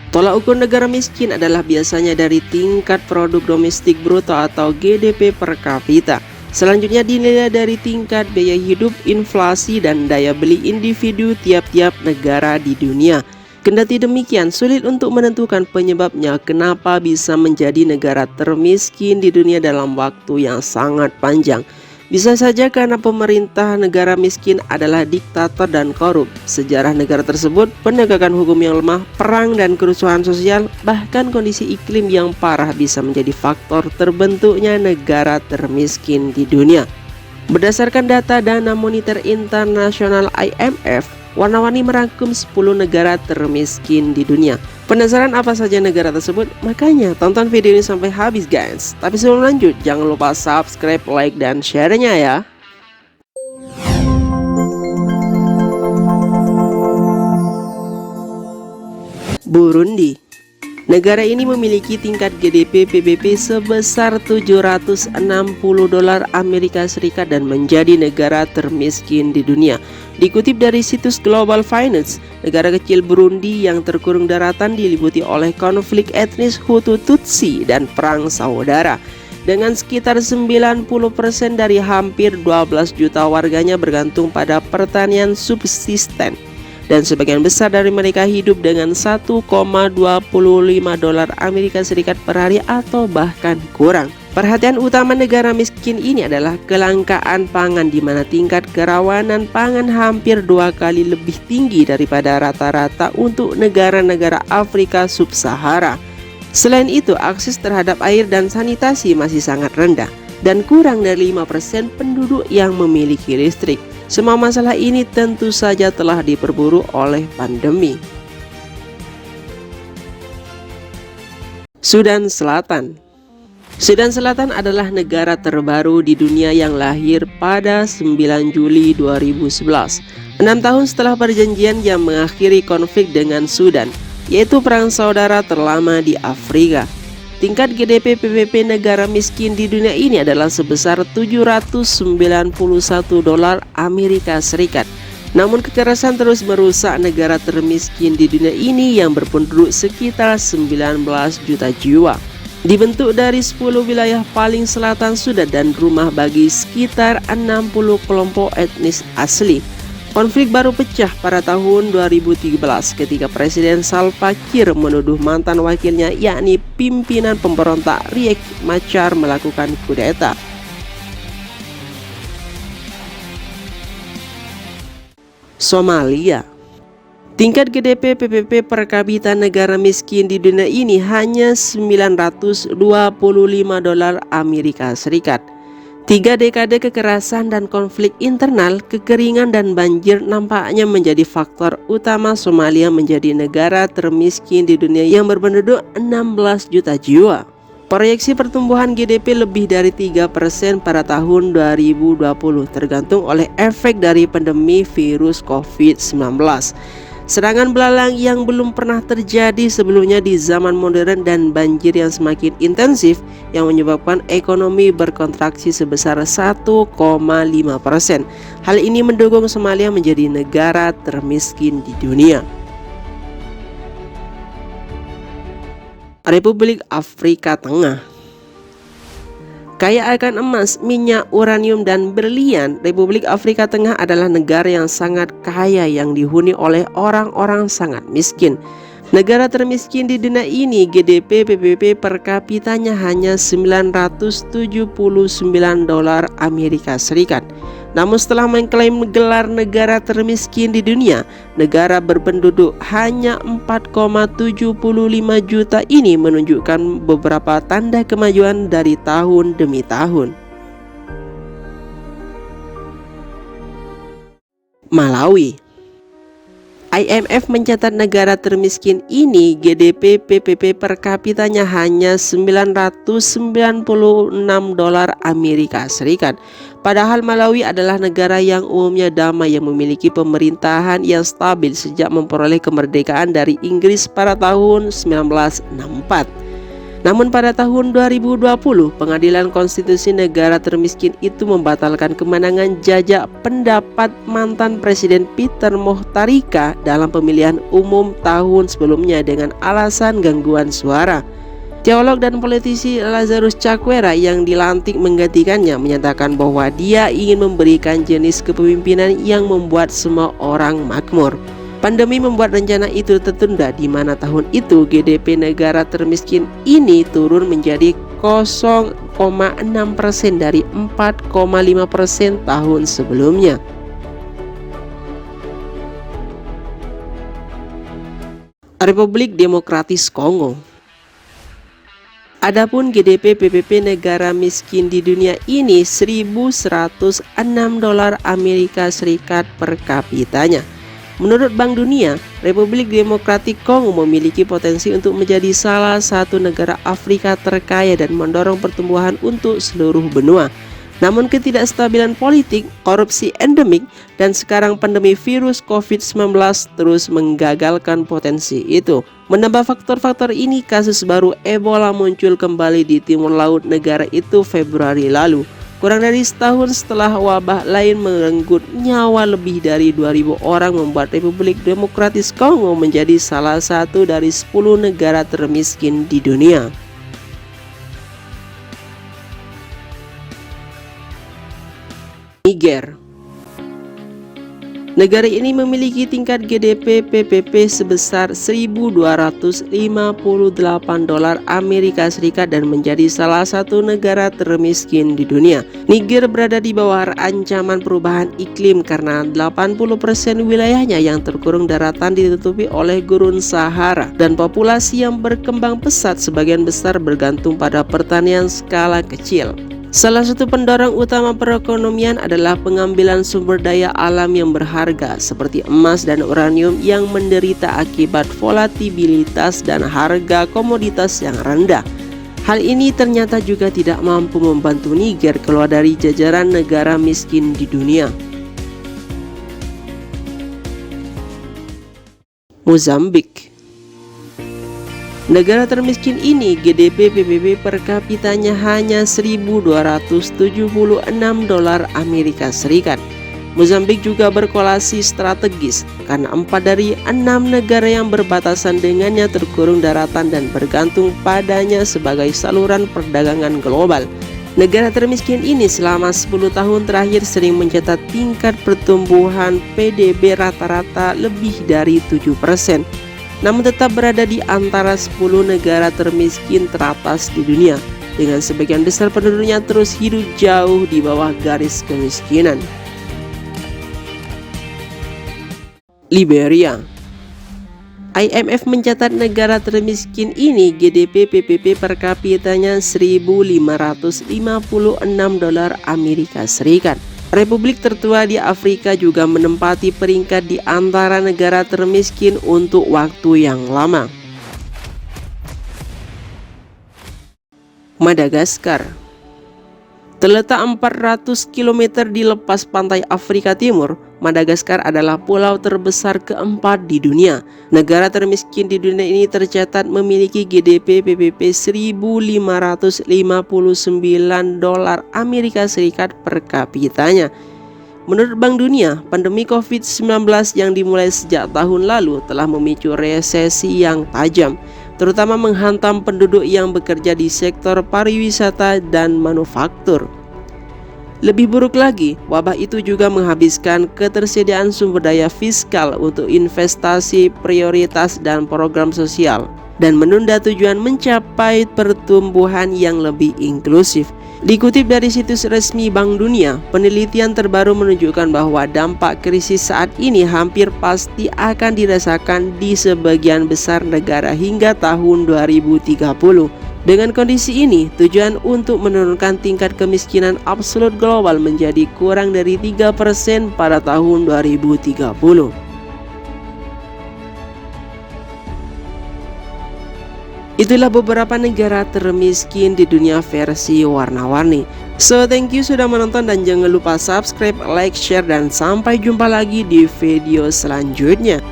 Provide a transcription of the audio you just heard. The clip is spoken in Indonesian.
Tolak ukur negara miskin adalah biasanya dari tingkat produk domestik bruto atau GDP per kapita. Selanjutnya dinilai dari tingkat biaya hidup, inflasi, dan daya beli individu tiap-tiap negara di dunia. Kendati demikian, sulit untuk menentukan penyebabnya kenapa bisa menjadi negara termiskin di dunia dalam waktu yang sangat panjang. Bisa saja karena pemerintah negara miskin adalah diktator dan korup, sejarah negara tersebut, penegakan hukum yang lemah, perang dan kerusuhan sosial, bahkan kondisi iklim yang parah bisa menjadi faktor terbentuknya negara termiskin di dunia. Berdasarkan data Dana Moneter Internasional IMF, warna-warni merangkum 10 negara termiskin di dunia. Penasaran apa saja negara tersebut? Makanya tonton video ini sampai habis guys. Tapi sebelum lanjut, jangan lupa subscribe, like, dan share-nya ya. Burundi. Negara ini memiliki tingkat GDP PBB sebesar 760 dolar Amerika Serikat dan menjadi negara termiskin di dunia. Dikutip dari situs Global Finance, negara kecil Burundi yang terkurung daratan diliputi oleh konflik etnis Hutu Tutsi dan perang saudara. Dengan sekitar 90% dari hampir 12 juta warganya bergantung pada pertanian subsisten. Dan sebagian besar dari mereka hidup dengan 1,25 dolar Amerika Serikat per hari atau bahkan kurang. Perhatian utama negara miskin ini adalah kelangkaan pangan, di mana tingkat kerawanan pangan hampir 2 kali lebih tinggi daripada rata-rata untuk negara-negara Afrika Sub-Sahara. Selain itu, akses terhadap air dan sanitasi masih sangat rendah dan kurang dari 5% penduduk yang memiliki listrik. Semua masalah ini tentu saja telah diperburuk oleh pandemi. Sudan Selatan. Sudan Selatan adalah negara terbaru di dunia yang lahir pada 9 Juli 2011. 6 tahun setelah perjanjian yang mengakhiri konflik dengan Sudan, yaitu perang saudara terlama di Afrika. Tingkat GDP PBB negara miskin di dunia ini adalah sebesar 791 dolar Amerika Serikat. Namun kekerasan terus merusak negara termiskin di dunia ini yang berpenduduk sekitar 19 juta jiwa. Dibentuk dari 10 wilayah paling selatan Sudan dan rumah bagi sekitar 60 kelompok etnis asli. Konflik baru pecah pada tahun 2013 ketika Presiden Salva Kiir menuduh mantan wakilnya, yakni pimpinan pemberontak Riek Machar, melakukan kudeta. Somalia. Tingkat GDP PBB per kapita negara miskin di dunia ini hanya 925 dolar Amerika Serikat. 3 dekade kekerasan dan konflik internal, kekeringan dan banjir nampaknya menjadi faktor utama Somalia menjadi negara termiskin di dunia yang berpenduduk 16 juta jiwa. Proyeksi pertumbuhan GDP lebih dari 3% pada tahun 2020 tergantung oleh efek dari pandemi virus COVID-19. Serangan belalang yang belum pernah terjadi sebelumnya di zaman modern dan banjir yang semakin intensif yang menyebabkan ekonomi berkontraksi sebesar 1,5%. Hal ini mendukung Somalia menjadi negara termiskin di dunia. Republik Afrika Tengah. Kaya akan emas, minyak, uranium, dan berlian, Republik Afrika Tengah adalah negara yang sangat kaya yang dihuni oleh orang-orang sangat miskin. Negara termiskin di dunia ini, GDP PBB per kapitanya hanya 979 dolar Amerika Serikat. Namun setelah mengklaim gelar negara termiskin di dunia, negara berpenduduk hanya 4,75 juta ini menunjukkan beberapa tanda kemajuan dari tahun demi tahun. Malawi. IMF mencatat negara termiskin ini GDP PBB per kapitanya hanya 996 dolar Amerika Serikat. Padahal Malawi adalah negara yang umumnya damai yang memiliki pemerintahan yang stabil sejak memperoleh kemerdekaan dari Inggris pada tahun 1964. Namun pada tahun 2020, Pengadilan Konstitusi Negara Termiskin itu membatalkan kemenangan jajak pendapat mantan Presiden Peter Mutharika dalam pemilihan umum tahun sebelumnya dengan alasan gangguan suara. Teolog dan politisi Lazarus Chakwera yang dilantik menggantikannya menyatakan bahwa dia ingin memberikan jenis kepemimpinan yang membuat semua orang makmur. Pandemi membuat rencana itu tertunda, di mana tahun itu GDP negara termiskin ini turun menjadi 0,6% dari 4,5% tahun sebelumnya. Republik Demokratis Kongo. Adapun GDP PBB negara miskin di dunia ini 1.106 dolar Amerika Serikat per kapitanya. Menurut Bank Dunia, Republik Demokratik Kongo memiliki potensi untuk menjadi salah satu negara Afrika terkaya dan mendorong pertumbuhan untuk seluruh benua. Namun ketidakstabilan politik, korupsi endemik, dan sekarang pandemi virus COVID-19 terus menggagalkan potensi itu. Menambah faktor-faktor ini, kasus baru Ebola muncul kembali di timur laut negara itu Februari lalu. Kurang dari setahun setelah wabah lain merenggut nyawa lebih dari 2.000 orang, membuat Republik Demokratis Kongo menjadi salah satu dari 10 negara termiskin di dunia. Niger. Negara ini memiliki tingkat GDP PBB sebesar 1.258 dolar Amerika Serikat dan menjadi salah satu negara termiskin di dunia. Niger berada di bawah ancaman perubahan iklim karena 80% wilayahnya yang terkurung daratan ditutupi oleh gurun Sahara dan populasi yang berkembang pesat sebagian besar bergantung pada pertanian skala kecil. Salah satu pendorong utama perekonomian adalah pengambilan sumber daya alam yang berharga seperti emas dan uranium yang menderita akibat volatilitas dan harga komoditas yang rendah. Hal ini ternyata juga tidak mampu membantu Niger keluar dari jajaran negara miskin di dunia. Mozambik. Negara termiskin ini GDP PBB per kapitanya hanya 1.276 dolar Amerika Serikat. Mozambik juga berkolasi strategis karena 4 dari 6 negara yang berbatasan dengannya terkurung daratan dan bergantung padanya sebagai saluran perdagangan global. Negara termiskin ini selama 10 tahun terakhir sering mencatat tingkat pertumbuhan PDB rata-rata lebih dari 7%. Namun tetap berada di antara 10 negara termiskin teratas di dunia, dengan sebagian besar penduduknya terus hidup jauh di bawah garis kemiskinan. Liberia. IMF mencatat negara termiskin ini GDP PBB per kapitanya 1.556 dolar Amerika Serikat. Republik tertua di Afrika juga menempati peringkat di antara negara termiskin untuk waktu yang lama. Madagaskar. Terletak 400 km di lepas pantai Afrika Timur, Madagaskar adalah pulau terbesar keempat di dunia. Negara termiskin di dunia ini tercatat memiliki GDP PBB 1.559 dolar Amerika Serikat per kapitanya. Menurut Bank Dunia, pandemi COVID-19 yang dimulai sejak tahun lalu telah memicu resesi yang tajam, terutama menghantam penduduk yang bekerja di sektor pariwisata dan manufaktur. Lebih buruk lagi, wabah itu juga menghabiskan ketersediaan sumber daya fiskal untuk investasi prioritas dan program sosial, dan menunda tujuan mencapai pertumbuhan yang lebih inklusif. Dikutip dari situs resmi Bank Dunia, penelitian terbaru menunjukkan bahwa dampak krisis saat ini hampir pasti akan dirasakan di sebagian besar negara hingga tahun 2030. Dengan kondisi ini, tujuan untuk menurunkan tingkat kemiskinan absolut global menjadi kurang dari 3% pada tahun 2030. Itulah beberapa negara termiskin di dunia versi warna-warni. So, thank you sudah menonton dan jangan lupa subscribe, like, share, dan sampai jumpa lagi di video selanjutnya.